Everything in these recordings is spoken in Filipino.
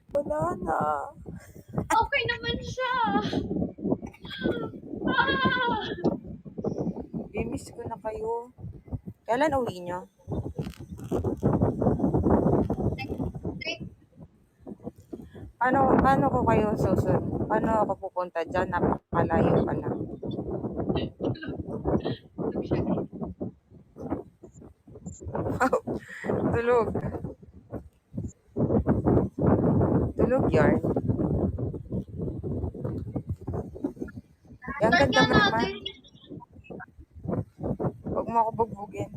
Wala na. Okay naman siya. Ah! Miss ko na kayo. Kailan uwi nyo? Next Paano ko kayo susunod? Paano ako pupunta dyan? Napakalayo pala. tulog siya, guys. Tulog. Tulog yarn. Ang Start ganda nga mo naman. natin. Huwag mo ako bugbugin.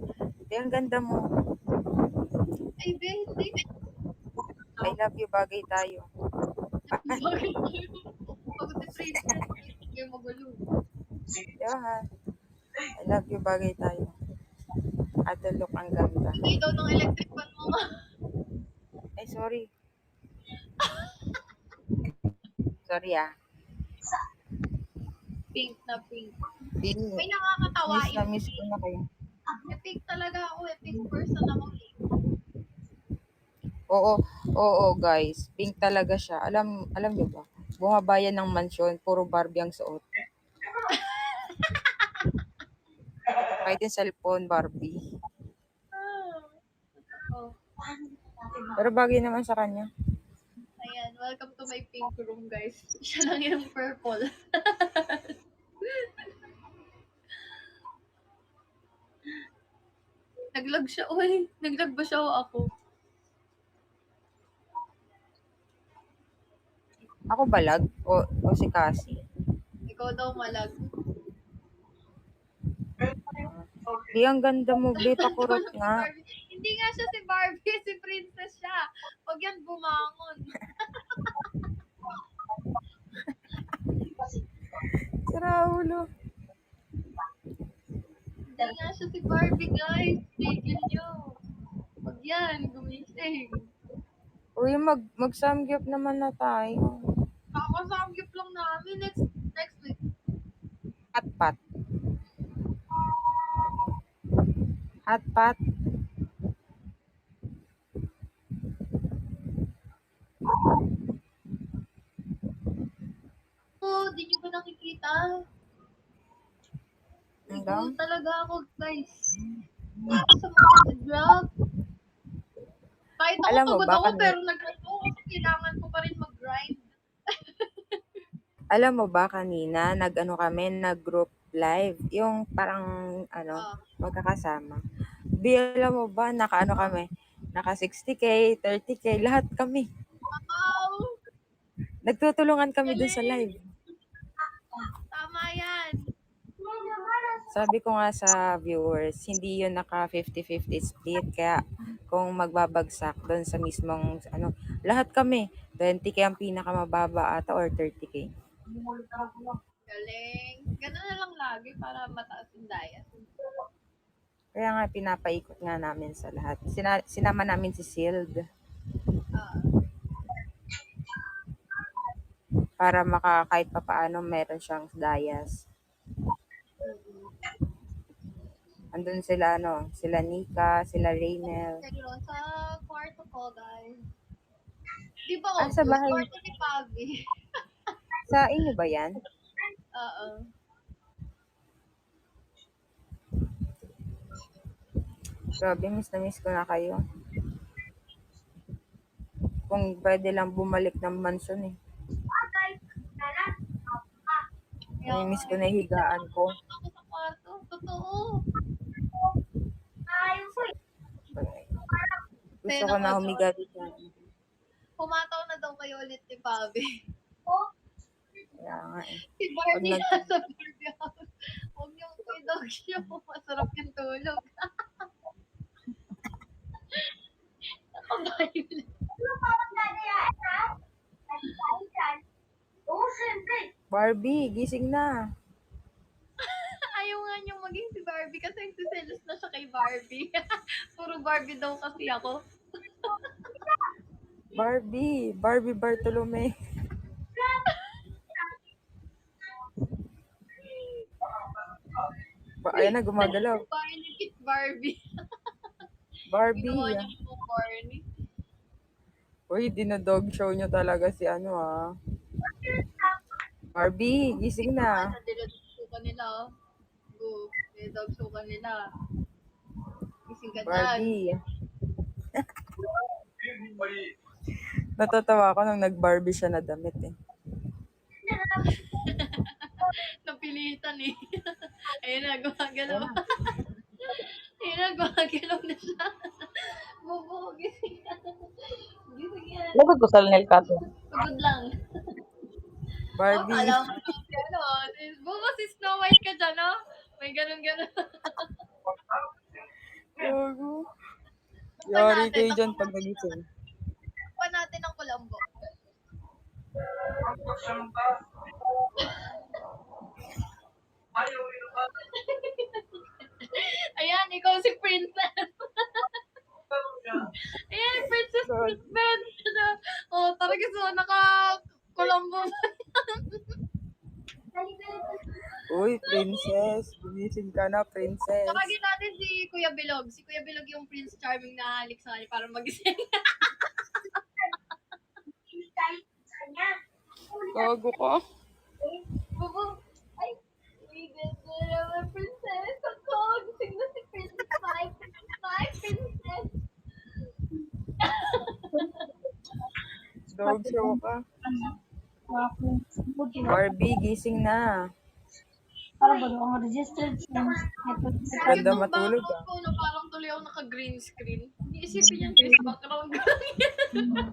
Ang ganda mo. Ay, be, hindi. I love you, bagay tayo. Bakit tayo? Pagod si Princess. Hindi magulo. Yeah. I love you, bagay tayo. Ate, look, ang ganda. Hindi daw ng electric fan mo nga. Ay, sorry. Sorry ah. Pink na pink. Miss May nakakatawa na yung miss ko pink. na kayo. Pink talaga ako eh. Pink person ako eh. Oo, guys. Pink talaga siya. Alam niyo ba? Bumabayan ng mansyon, puro Barbie ang suot. Kahit yung cellphone, Barbie. Oh. Pero bagay naman sa kanya. Ayan, welcome to my pink room, guys. Siya lang yung purple. Naglag siya. Uy, naglag ba siya o ako? Ako balag o si Cassie? Ikaw daw malag. Di, ang ganda mo, Beta kurot Tulog si nga. Barbie. Hindi nga siya si Barbie, si Princess siya. Pag yan bumangon. Sira ulo. Hindi nga siya si Barbie, guys. Tigil nyo. Pag yan, gumising. Uy, mag-samgyup naman na tayo. Kakasamgyup lang namin next week. Hotpot. Hotpot. Oh, di nyo ba nakikita? Ang Ikaw dam. talaga ako, guys. Ito sa mga vlog. Kahit ako Alam mo pagod ba ako, kanina, pero nag-grind ako kasi kailangan ko pa rin mag-grind. alam mo ba kanina nag-ano kami, nag-group live, yung parang ano, Ah, magkakasama. Di, alam mo ba naka-ano kami, naka 60k, 30k, lahat kami. wow! Nagtutulungan kami dun sa Galing! live. Tama yan. Sabi ko nga sa viewers, hindi yun naka 50-50 split. Kaya kung magbabagsak doon sa mismong ano, lahat kami, 20k ang pinakamababa ata or 30k. Galing. Ganun na lang lagi para mataas yung diet. Kaya nga pinapaikot nga namin sa lahat. Sinama namin si Sild Ah, para kahit papaano meron siyang dayas. mm-mm. Andun sila ano, sila Nika, sila Raynel. Pero sa kwarto ko, guys. Di ba Sa obvious? bahay, Kwarto ni Pavi. sa inyo ba yan? Oo. Grabe, miss na miss ko na kayo. Kung pwede lang bumalik ng mansyon eh. Kaya nga Namimiss ko eh. na yung higaan ko. Ako sa kwarto. Totoo. Gusto ko Tenang na Ocho. humiga dito. Pumataw na daw kayo ulit ni Pavi. Kaya nga eh. Si Pag Barney nag... nasa Barbie house. Huwag niyong kay-dog siya. Masarap yung tulog. Nakabayo lang. Barbie, gising na. Ayaw nga niyong maging si Barbie kasi nagsiselos na siya kay Barbie. Puro Barbie daw kasi ako. Barbie Bartolome. Ayan na, gumagalaw. Barney Kit Barbie. Ginawa Barbie. niya po Barney. Uy, dinodog show nyo talaga si ano Barbie, gising na. Ano, dinodog nila, oh. Go. Dinodog nila. Gising ka dyan. Barbie. Natatawa ako nung nag-Barbie siya na damit eh. Napilitan eh. Ayun na, gumagalaw. Ayun na, gumagalaw na siya. Bobo, gising ka. Gising yan. Lagot ko sa nail cutter. Pagod lang. Barbie. Alam mo, ano, bobo si Snow White ka dyan, no? May ganun-ganun. Gago. Pa Yari natin, kayo dyan pag nagising. pa natin ang Colombo. Ayan, ikaw si Princess. Ayan, Princess Ben. Oh, talaga so, naka-Colombo. Uy, princess. Gumising ka na, princess. Tawagin natin si Kuya Bilog. Si Kuya Bilog yung Prince Charming na halik sa kanya para magising. Gago ka. Bubu. Ay, may ganda naman, princess. Ako, gising na si Princess. My princess. Dog show ka. Barbie, gising na. Para ba ang registered since Ganda Yung matulog background ko na parang tuloy ako naka-green screen. Hindi isipin yan, Chris. Background ko lang yan.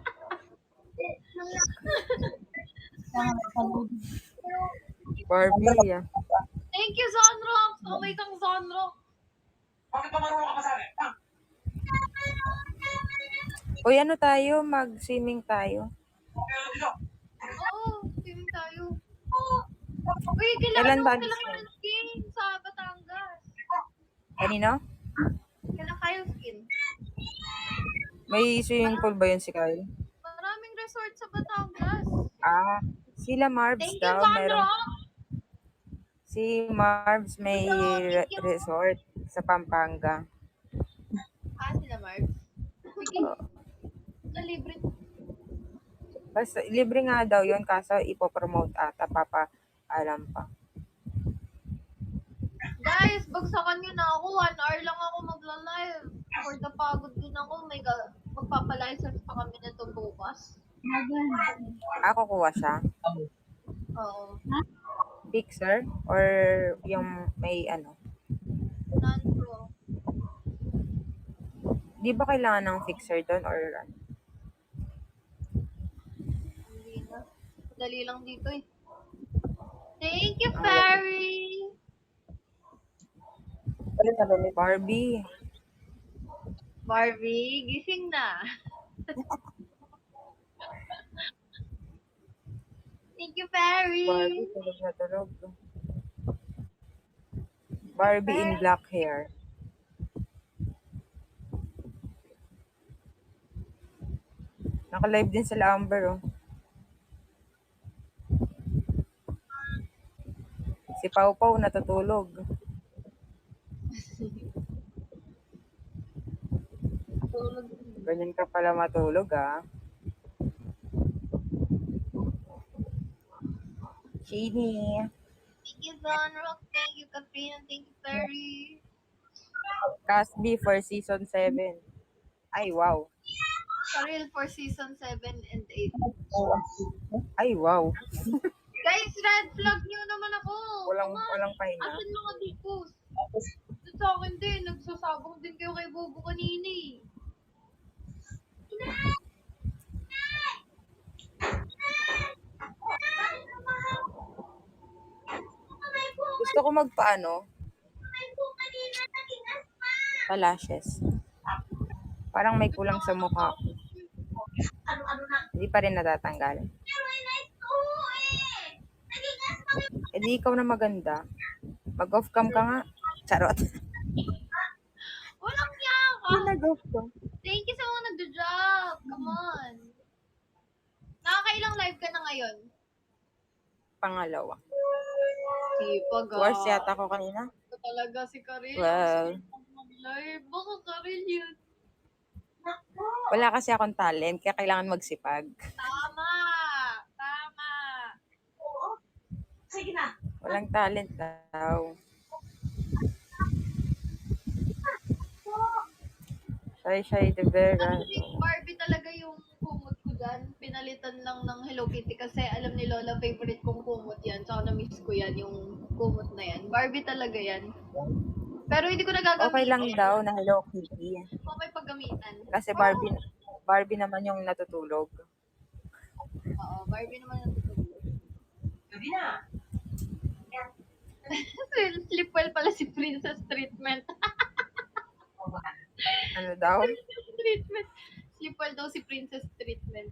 Barbie. Thank you, Zonrock! Kamay kang Zonrock. Uy, ano tayo? Mag-swimming tayo. Oo, swimming tayo. Uy, Kailan ba kailangan skin? ng skin sa Batangas. Kanino? Kailan kayo skin? May swimming pool ba yun si Kyle? Maraming resort sa Batangas. Ah, sila Marbs Thank you, daw. Meron. Zonrock! Si Marbs may Thank you. resort sa Pampanga. Ah, sila Mark. Sige. Na libre. Basta, libre nga daw yun kaso ipopromote ata, alam pa. Guys, bagsakan nyo na ako. 1 hour lang ako magla-live. For the pagod din ako. Magpapalicense pa kami na to bukas. Ako kuha siya. Oo. Fixer or yung may ano. Non-pro. Di ba kailangan ng fixer doon or ano? Hindi na. Dali lang dito eh. Thank you, Fairy! Barbie. Barbie, gising na. Thank you, Fairy! Barbie, tulog na tulog. Barbie in black hair. Naka-live din sila Amber, oh. Si Pau Pau natutulog. Tulog. Ganyan ka pala matulog, ah. Chini. Thank you, Zonrock. Thank you, Katrina. Thank you, Fairy. Casby for season 7. Ay, wow. Karil for season 7 and 8. Ay, wow. Guys, red flag nyo naman ako. Walang pahinga. Asan mga dipos? Ito sa akin din. Nagsasabong din kayo kay Bobo kanina eh. Gusto ko magpaano? Palashes. Parang may kulang sa mukha ko. Hindi pa rin natatanggal. Eh di ikaw na maganda. Mag-off cam ka nga. Charot. Walang niya ka. Nag-off ka. Thank you sa mga nagda-drop. Come on. Nakakailang live ka na ngayon? Pangalawa. Sipag ah. Worst yata ko kanina. Ito talaga si Karil. Well. Mag-live. Baka Karil yun. Wala kasi akong talent, kaya kailangan magsipag. Tama! Tama! Walang talent daw. Shy de Vera. Actually, Barbie talaga yung kumot ko dyan. Pinalitan lang ng Hello Kitty kasi alam ni Lola favorite kong kumot yan. Tsaka na-miss ko yan, yung kumot na yan. Barbie talaga yan. Pero hindi ko nagagamitin. Okay lang daw na Hello Kitty. Okay paggamitan. Kasi Barbie naman yung natutulog. Oo, Barbie naman ang tutulog. Gabi na. Sleep well pala si Princess Treatment. Ano daw? Princess Treatment. Sleep well daw si Princess Treatment.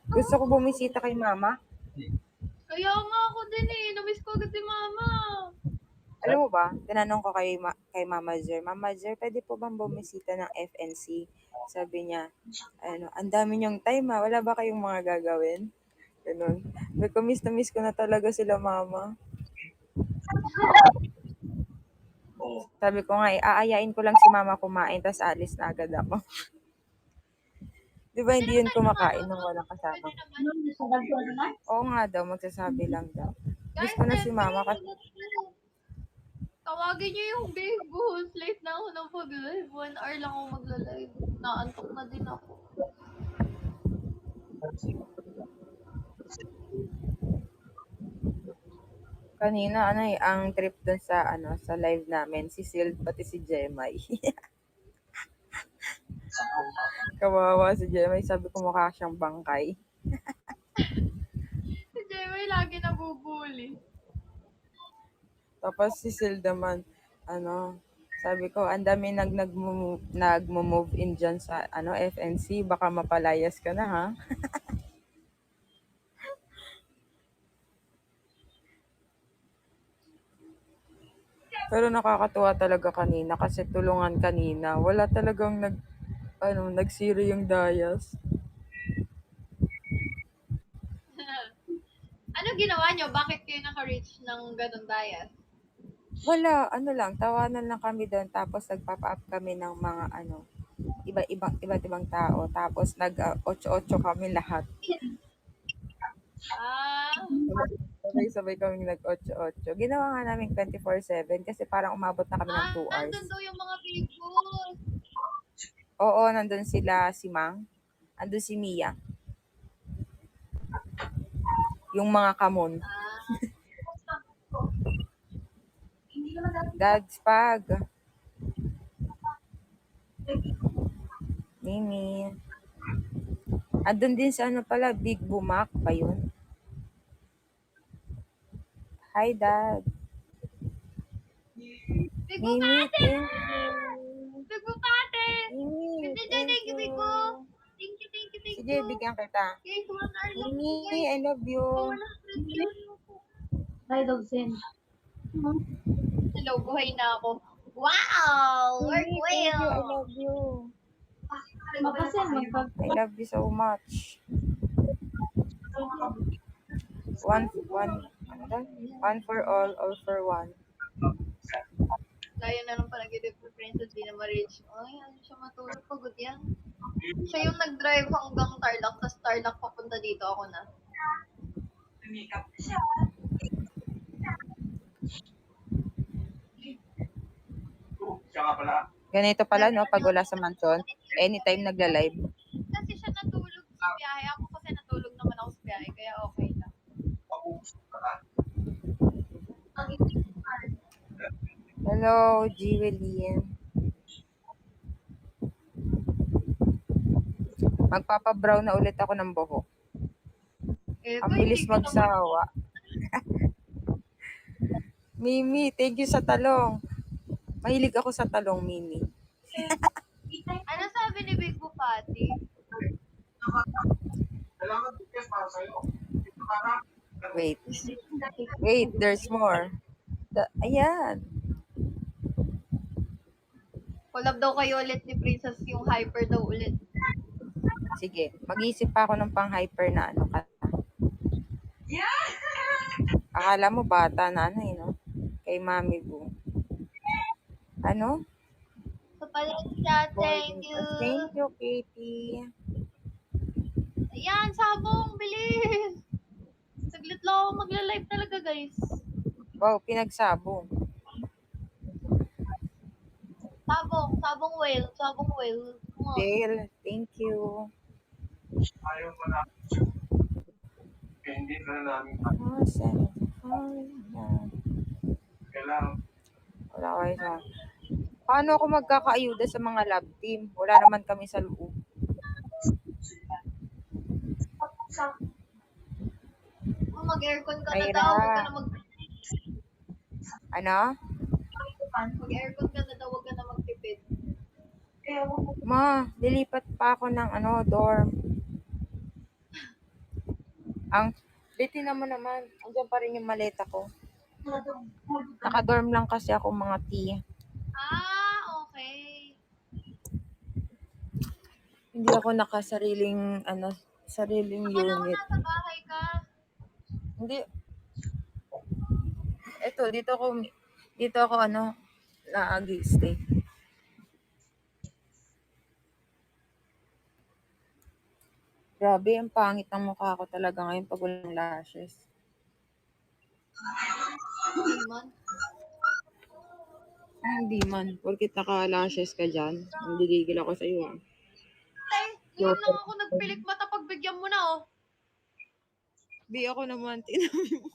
Gusto ko bumisita kay mama. Kaya nga ako din eh. Na-miss ko agad si Mama. Alam mo ba, tinanong ko kay Mama Zer, Mama Zer, pwede po bang bumisita ng FNC? Sabi niya, ang dami niyong time ha, wala ba kayong mga gagawin? Ganun. Sabi ko, miss na miss ko na talaga sila, Mama. Sabi ko nga, aayain ko lang si Mama kumain, tas alis na agad ako. Di ba hindi yun kumakain nung walang kasama? Pwede naman. Oo nga daw, magsasabi lang daw. Miss Guys, ko na si Mama kasi tawagin niyo yung big boss. Late na ako ng pag-live. 1 hour lang ako magla-live. Naantok na din ako. kanina ang trip dun sa live namin, si Sil pati si Jemay. Kawawa si Jemay, sabi ko mukha siyang bangkay. Si Jemay lagi nabubuli. Tapos si Sil naman, sabi ko, ang dami nagmo-move in dyan sa FNC, baka mapalayas ka na ha. Pero nakakatuwa talaga kanina kasi tulungan kanina. Wala talagang nag-zero yung Dayas. Ano ginawa niyo? Bakit kayo naka-reach ng ganun dayas? Wala, tawanan lang kami doon tapos nagpapa-up kami ng mga iba't ibang tao. Tapos nag-8-8 kami lahat. Ah, Sabay-sabay kami nag-8-8. Ginawa nga namin 24/7 kasi parang umabot na kami ng 2 hours. nandun daw yung mga big boss. Oo, nandun sila si Mang. Andun si Mia. Yung mga kamon. Dad's Pag. Mimi. Andun din sa Big Bumak ba yun? Hi, Dad. Big Mimi, Bupate! thank you. Big Bupate! Mimi, Thank you, Big Bo. Thank you. Sige, bigyan kita. Guys, 1 hour lang. Mimi, I love you. 100 views ako. Hi, Dogsen. Hello, buhay na ako. Wow! Work Mimi, thank you. I well! love you. Mapasin, I love you so much. One for all for one. Layo na ng panaginip ni Princess, di na ma-reach. Ay, ano siya matulog? Pagod yan. Siya yung nag-drive hanggang Tarlac, tapos Tarlac papunta dito ako na. Ganito pala, no? Pag wala sa mansion, anytime nagla-live. Kasi siya natulog sa biyahe. Ako kasi natulog naman ako sa biyahe, kaya okay lang. Hello, Jewelyn. Magpapa-brown na ulit ako ng buhok. Ang bilis magsawa. Mimi, thank you sa talong. Mahilig ako sa talong, Mimi. Ano sabi ni Big Bupati? Wait, there's more. Ayan. Collab daw kayo ulit ni Princess, yung hyper daw ulit. Sige, mag-iisip pa ako ng pang-hyper na kanta. Akala mo bata na no? Kay Mami Boo. Ano? Sa pala siya, thank Golden you. Cross. Thank you, Katie. Ayan, sabong, bilis. Saglit lang ako magla-live talaga, guys. Wow, pinagsabong. Sabong whale, sabong whale. Dale, thank you. Hindi na namin Wala kayo sa... Paano ako magkakaayuda sa mga lab team? Wala naman kami sa loob. Mag-aircon ka na Mayra. daw, huwag ka na Ano? mag-aircon ka na daw, huwag ka na magtipid. Ma, lilipat pa ako ng dorm. Bitin naman, andyan pa rin yung maleta ko. Naka-dorm lang kasi ako mga tea. Okay. Hindi ako nakasariling, sariling Akala ko unit. nasa bahay ka. Hindi. Dito ako nag-stay. Grabe, ang pangit ng mukha ko talaga ngayon pag walang lashes. Hindi man. Hindi man. Porkit naka-lashes ka dyan, nanggigigil ako sa'yo. Ngayon lang ako nagpilik mata pagbigyan mo na, oh. Di ako naman, tinami mo.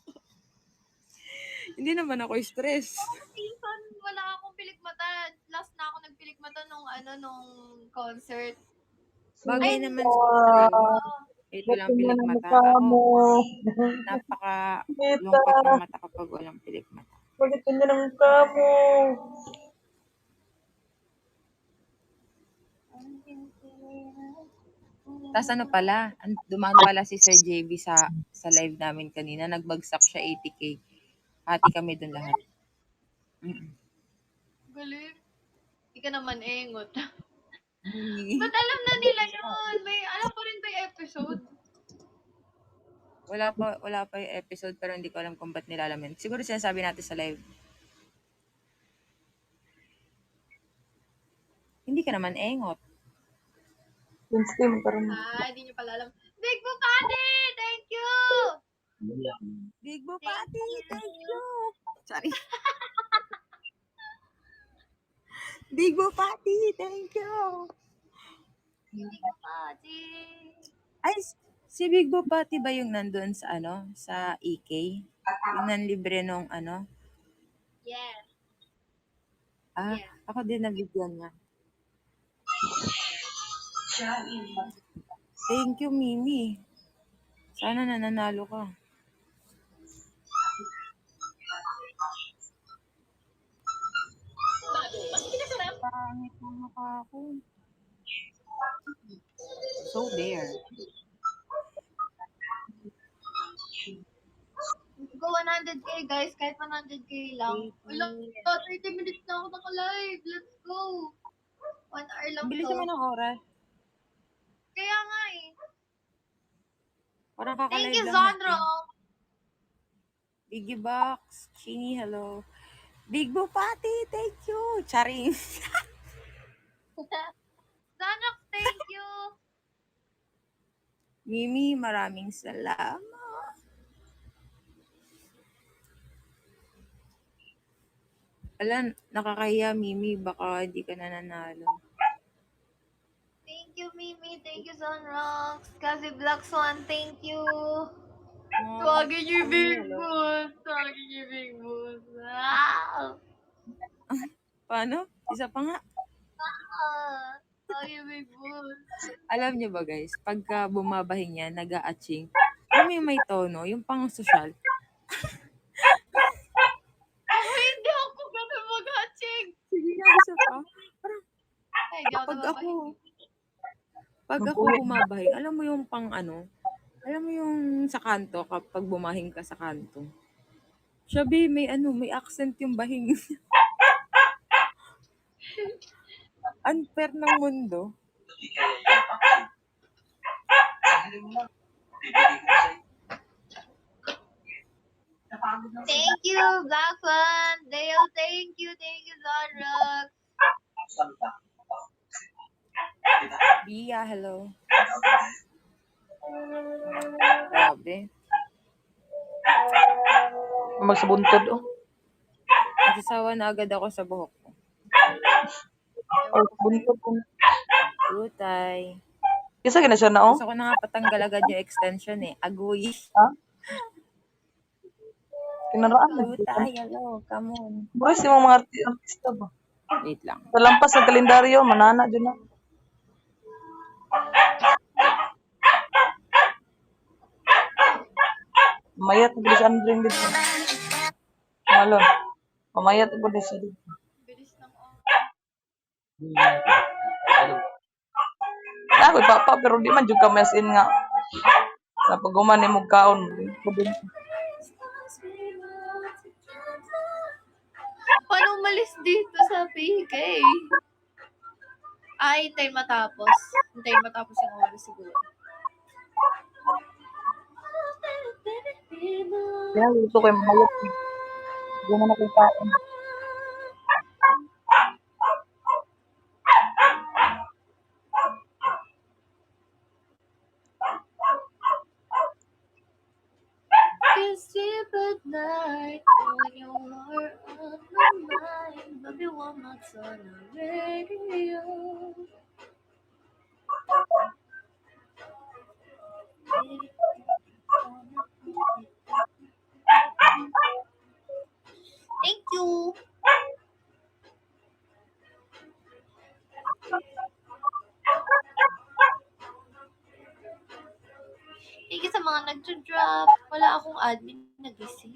Hindi naman ako stress. Season, wala akong pilik mata. Last na ako nagpilik mata nung concert. Bagay Ay, naman sa ito lang pilik mata. Ako, napaka-lungkot ng mata kapag walang pilik mata. Bakit na ng mukha mo? Tapos dumaan pala si Sir JB sa live namin kanina. Nagbagsak siya 80K. Hati kami dun lahat. Galing. Hindi ka naman engot. Hindi. Ba't alam na nila yun? Alam pa rin ba yung episode? Wala pa yung episode pero hindi ko alam kung ba't nila alamin. Siguro sinasabi natin sa live. Hindi ka naman engot. Hindi nyo pala alam. Big Bupati! Thank you! Big Bupati! Thank you! Sorry. Big Bupati! Thank you! Big Bupati! Ay, si Big Bupati ba yung nandun sa sa EK? Yung nanlibre nung Yes. Ah, Yes. ako din nabigyan niya. Thank you, Mimi. Sana nananalo ka. Pangit ng mukha ko. So there. Go 100k guys, kahit 100k lang. Wala, 30 minutes na ako naka-live. Let's go. 1 hour lang Bilis to. naman ang oras. Kaya nga eh. Parang Thank kakalive you, lang Zandro. natin. Biggie Box, Chini, hello. Big Bupati, thank you. Charing. Zandrox, thank you. Mimi, maraming salamat. Alam, nakakahiya, Mimi. Baka hindi ka nananalo. Thank you, Mimi. Thank you, Zandrox. Kasi Black Swan, thank you. Oh, Tawagin niyo yung Big hello. Boss. Tawagin niyo yung Big Boss. Ah! Paano? Isa pa nga. Tawagin yung Big Boss. Alam niyo ba guys, pagka bumabahing yan, nag-a-atching, alam mo yung may tono, yung pang-social. Hindi ako ganun mag-hatching. Sige nga, isa pa. Parang, Ay, di ako pag ako bumabahing, alam mo yung alam mo yung sa kanto, kapag bumahing ka sa kanto. Sabi, may accent yung bahing. Unfair ng mundo. Thank you, Black One. Dale, thank you, Zara. Bia, hello. Grabe. Magsabuntod, oh. Nagsasawa na agad ako sa buhok ko. Or buntod, oh. Tutay. Isa gina siya na, oh. Gusto ko na nga patanggal agad yung extension eh. Agoy. Ha? Kinaraan na. Tutay, hello. Come on. Boys, yung mga artista ba? Wait lang. Sa lampas sa kalendaryo, manana dyan na. Mamayat na bilis Andring dito. Malo. Mamayat na bilis siya dito. Bilis ng Ako papa pero di man jud kami as in nga sa paguman ni mong kaon. Paano umalis dito sa PK? Ay, hintay matapos. Hintay matapos yung oras siguro. Kaya gusto ko yung mamayat. Hindi mo na kong kaon. Can't sleep at night when you're on my mind. Baby, one more on the radio. Thank you. Thank you sa mga nag-drop. Wala akong admin nagising.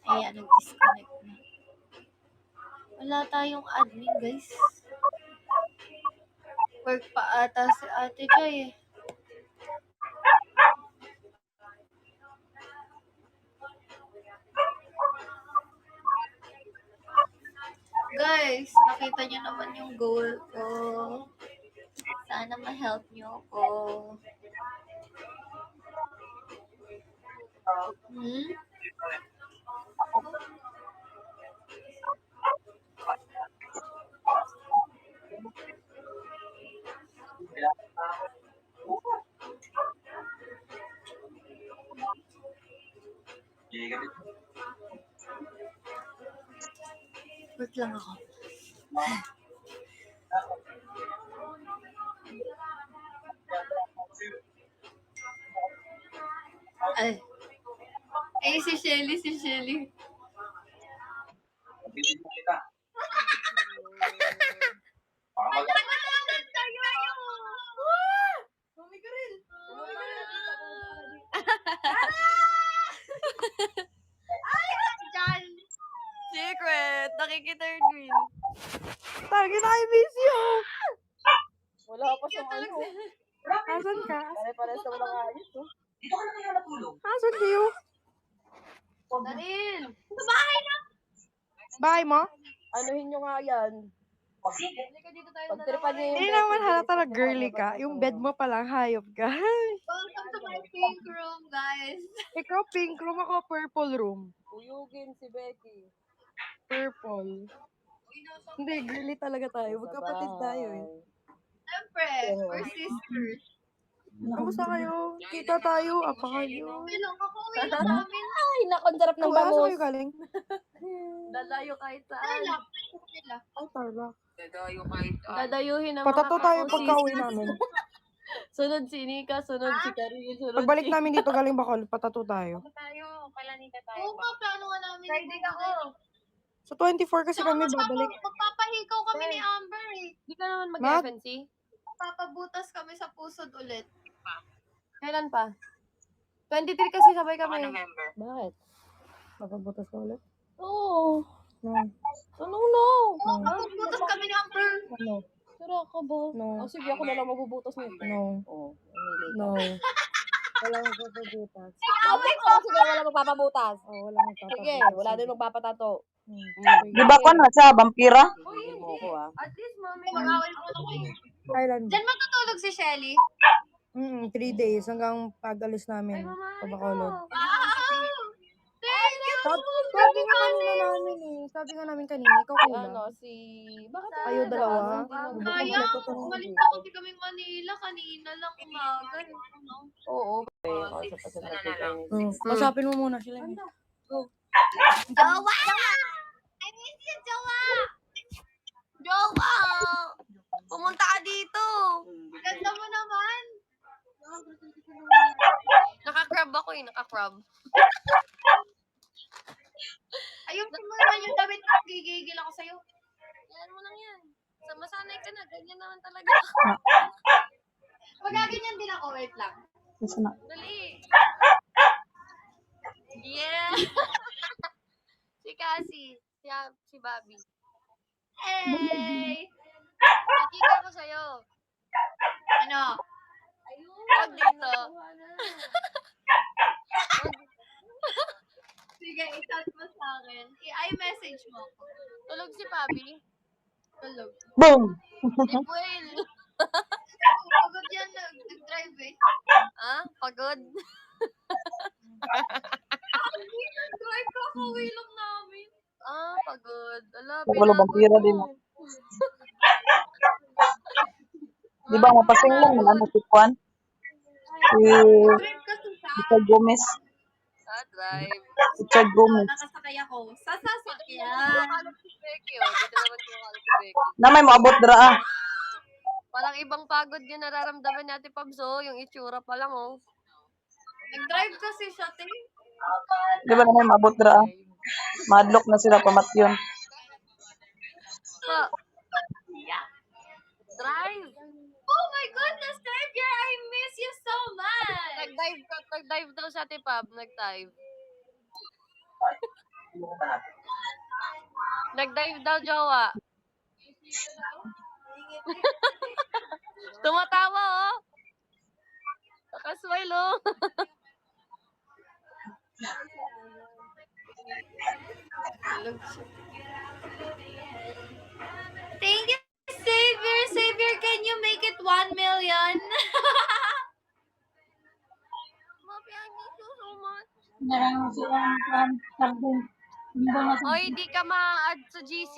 Ayan, nag-disconnect na. Wala tayong admin, guys. Work pa ata si Ate Joy eh. Guys, nakita niyo naman yung goal ko. Sana ma-help niyo ako. Hmm? Work lang ako. Ay. Ay, si Shelly. Malalaman tayo! Mami ko rin. Ay, dyan! Secret! Nakikita-turn wheel. Tagi na, I miss you. Wala pa siyang ano. Asan ka? Pare-pares na walang ayos, oh. Asan kayo? Daril! Sa bahay na! Bahay mo? Anuhin nyo nga yan. Halika dito tayo Pagtripan niyo yung Hindi bed, naman yung halata na bed, girly ka. yung Yung bed mo palang hayop ka. Welcome to my pink room, guys. Ikaw pink room, ako purple room. Uyugin si Becky. Purple. Hindi, girly talaga tayo. Magkapatid tayo eh. Siyempre, we're sisters. Kamusta kayo? Kita tayo. Apa kayo? Okay lang ako, uwi lang namin. Ay, nakon, sarap ng Kuya, saan bangus. kayo galing? Dadayo kahit Ay saan. lang, nila. Ay, Starbucks. Dadayuhin ang Patato mga tayo kapusis. pagka-uwi namin. Sunod si Nika, sunod si Karil, sunod Pagbalik si... namin dito galing Bacol, patato tayo. Oo nga, plano nga namin. Friday ako. Sa 24 kasi kami babalik. Magpapahikaw kami ni Amber eh. Di ka naman Mag- mag-FNC? Papabutas kami sa pusod ulit. Kailan pa? 23 kasi sabay kami. Bakit? Papabutas ka ulit? Oo. No. Ano no? Oo, papabutas kami ni Amber. No. Sira ka ba? No. Oh, sige, ako na lang magbubutas nito. No. Oo, umili ka. No. Wala kang papabutas. Sabi ko, sige, wala magpapabutas. Oh, wala kang papabutas. Sige, wala din magpapatato. Di ba ko na siya, vampira? Tigil mo ko, ah. At least, mami, mag-awal mo na kayo. Thailand. Diyan matutulog si Shelly. 3 days hanggang pag-alis namin. Pa Bacolod. Wow! Thank you! Sabi nga kanina namin eh. Sabi nga namin kanina, ikaw kulang. Ano, bakit Kayo dalawa? Sayang, umalis na kasi kami Manila kanina lang umaga. Ano? Oo. Kasapin mo muna sila. Jowa! I miss you, Jowa! Jowa! Pumunta ka dito! Ganda mo naman! Naka-crab ako naka-crab. Ayusin mo naman yung damit ko, gigigil ako sa'yo. Yan mo lang yan. Masanay ka na, ganyan naman talaga. Magaganyan din ako, wait lang. Isa na. Dali! Yeah! Si Cassie, si Bobby. Hey! Nakita ko sa'yo. Ano? Huwag dito. Sige, i-chat mo sa akin. I-message mo ako. Tulog si Bobby. Tulog. Boom! Si Buel. Pagod yan, nag-drive eh. Ah? Pagod? Nag-drive ka, kauwi lang namin. Ah, pagod. Ala, Wala bang tira din. Di ba, mapasing lang naman si Juan? Si Drive kasi sa Richard Gomez. drive. Richard Gomez. nakasakay ako sa Dito sasakyan. naman si Becky, oh. Dito naman si Becky. Na may maabot dra ah. Parang ibang pagod yung nararamdaman ni Ate Pabs, oh. Yung itsura pa lang, oh. Nag-drive kasi siya, te. Di ba na may maabot dra ah. Madlock na sila pamatyon. Pa. Drive. Oh my goodness, Xavier, I miss you so much. Nag-dive daw sa Ate Pab. Nag-dive. Nag-dive daw, jowa. Tumatawa, oh. Nakasmile, oh. Thank you, Xavier. Xavier, can you make it 1 million? Mami, I miss you so much. Narang silang sabon. Hindi ba mas Oy, di ka ma-add sa GC.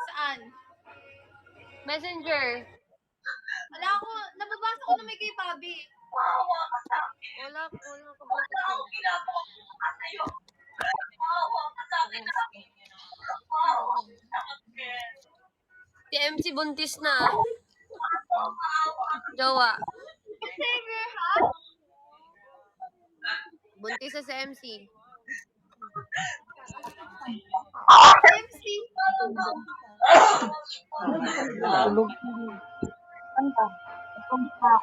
Saan? Messenger. Wala ako, nababasa ko na may kay Bobby. Wala ka ba? Si MC buntis na. Jowa. Xavier, ha? Buntis na si MC. MC. Tulog. Kanta. Kanta.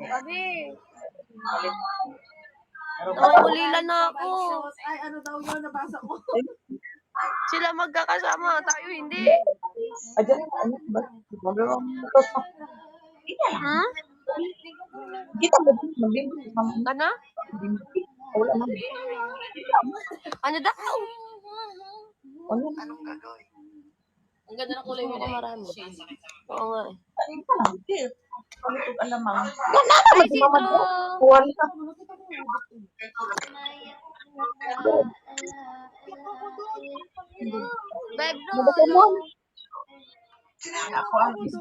Sabi. Nakukulila na ako. Ay, ano daw yun, nabasa ko. Sila magkakasama, tayo hindi. Ayan, ano ba? Magawa mo ito sa... Hmm? Kita ba din? Magbibig. Ano? Wala na. Ano daw? Ano? Ang ganda ng kulay mo na marami. Oo nga. Ano pa lang? Palitog alamang. Ay, si Bro! Wala. Beb, Nabasa mo? no! Ako ang isa.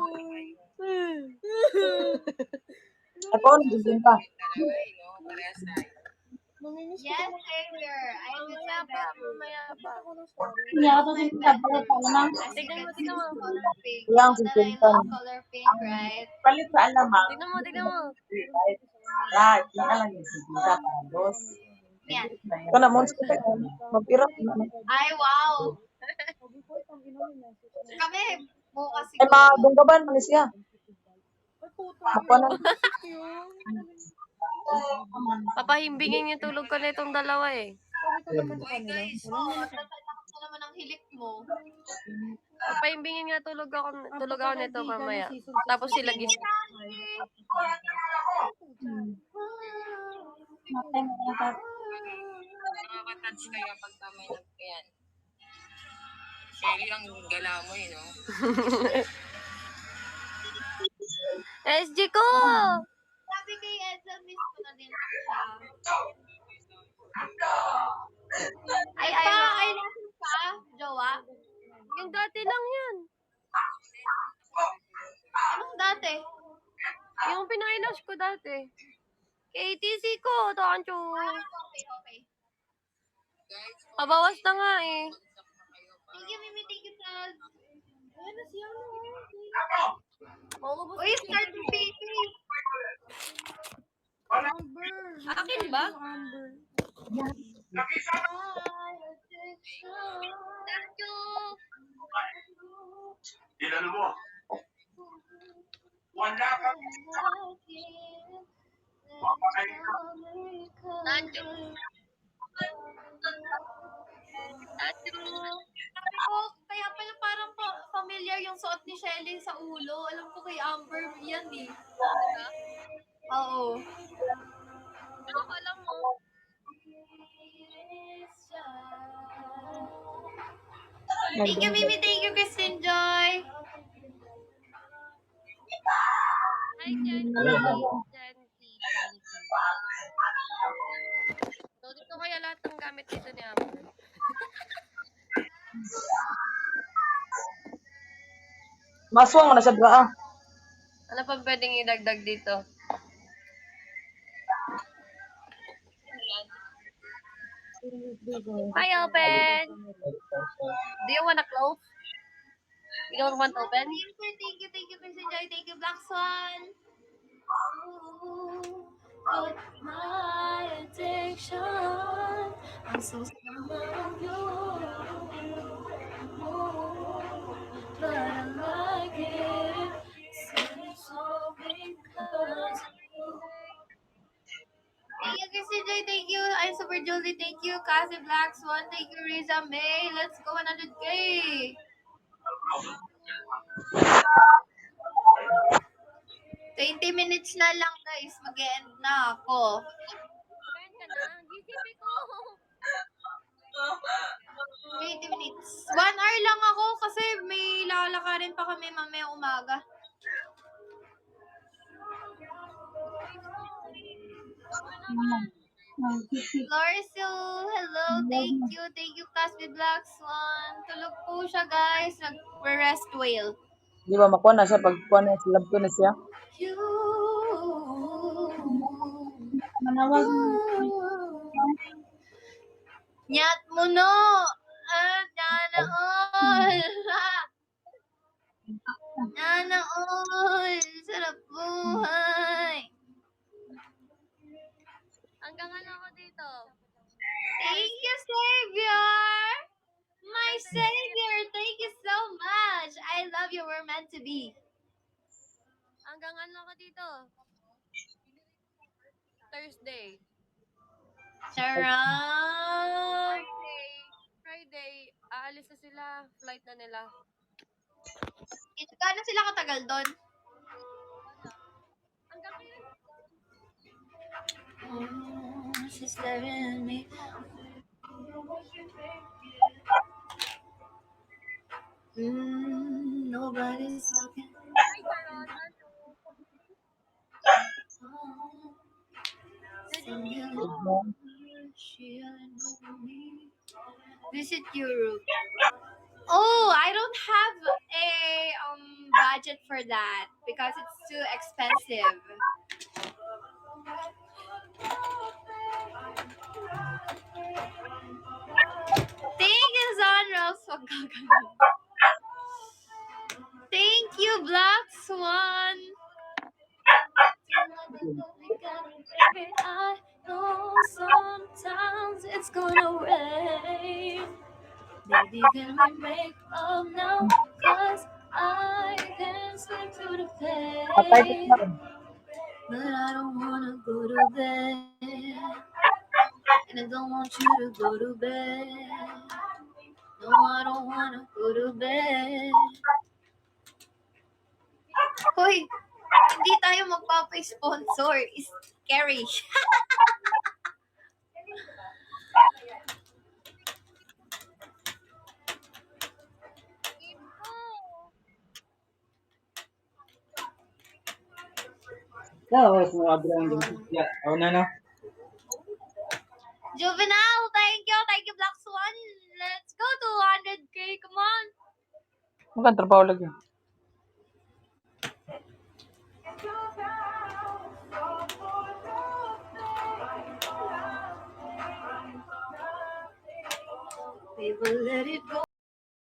Ako ang nagiging pa. Yes, Xavier. I miss you, baby. Mamaya pa. niya ako din tabalat pa naman. Tignan mo. Color pink. Yang You know that I sisintan. love color pink, right? Palit sa alamang. Tignan mo. Right. Yung alam yung sigura para dos. Yan. Ito na, monster ka. Mag-irap na. Ay, wow. Kami, bukas Eh, madunggaban mo siya. Ako na. Papahimbingin yung tulog ko na itong dalawa eh. guys. Oh, tatanong na naman ang hilik mo. Papahimbingin nga tulog ako nito mamaya. Tapos sila gising. Nakaka-touch kaya pag may nagkayan. Shelly, ang gala mo no? SG ko! Sabi kay Edsa, miss ko na din siya. Ay, ay, nasan ka? Jowa? Yung dati lang yan. Anong dati? Yung pinailash ko dati. KTC ko, Tancho. Okay. Pabawas na nga eh. Thank you, Mimi. Thank you, Taz. Ayan na siya. Maubos Uy, start to pay. Amber. Akin ba? Amber. Inano mo? Wala ka. Papakain ka. Tancho. Sabi ko, kaya pala parang familiar yung suot ni Shelly sa ulo. Alam ko kay Amber yan eh. Oo. Ano ko alam mo? Thank you, Mimi. Thank you, Christine Joy. Hi, Jency. So, dito kaya lahat ng gamit dito ni Amber. Maswang na sa bra. Ano pa pwedeng idagdag dito? Hi, open! Do you wanna close? You don't want open? Thank you, Christine Joy. Thank you, Black Swan. Got my addiction. I'm so sorry of you. But I like it. So because thank you, Christy J. Thank you. I'm Super Jolie. Thank you. Cassie Black Swan. Thank you, Riza May. Let's go 100K. 20 minutes na lang, guys. Mag-e-end na ako. Kain ka na? GCP ko! 20 minutes. 1 hour lang ako kasi may lalakarin pa kami mamaya umaga. Lorsil, hello, thank you, Casby Black Swan. Tulog po siya, guys. Nag-rest whale. Di ba makuha na siya pag kuha na silab ko na siya. You. Manawag. Nyat mo no. Sana all. Sana all. Sarap buhay. Hanggang ano ako dito? Thank you, Savior. My Savior, thank you so much. I love you. We're meant to be. Hanggang ano ako dito? Thursday. Charot. Friday, aalis na sila. Flight na nila. Gaano sila katagal doon? Hanggang ngayon. She's staring at me. Nobody's looking. Hi, Sharon. Visit Europe. Oh, I don't have a budget for that because it's too expensive. Thank you, Zonros. Wag gagawin. Thank you, Black Swan. I know sometimes it's gonna rain. Baby, can we make up now? Cause I can sleep through the Patay ko pain. na. But I don't wanna go to bed. And I don't want you to go to bed. No, I don't wanna go to bed. Hoy, hindi tayo magpapa-sponsor. It's scary. Juvenile, thank you. Thank you, Black Swan. Let's go to 100K. Come on. Bukan trabaho lagi. We will let it go.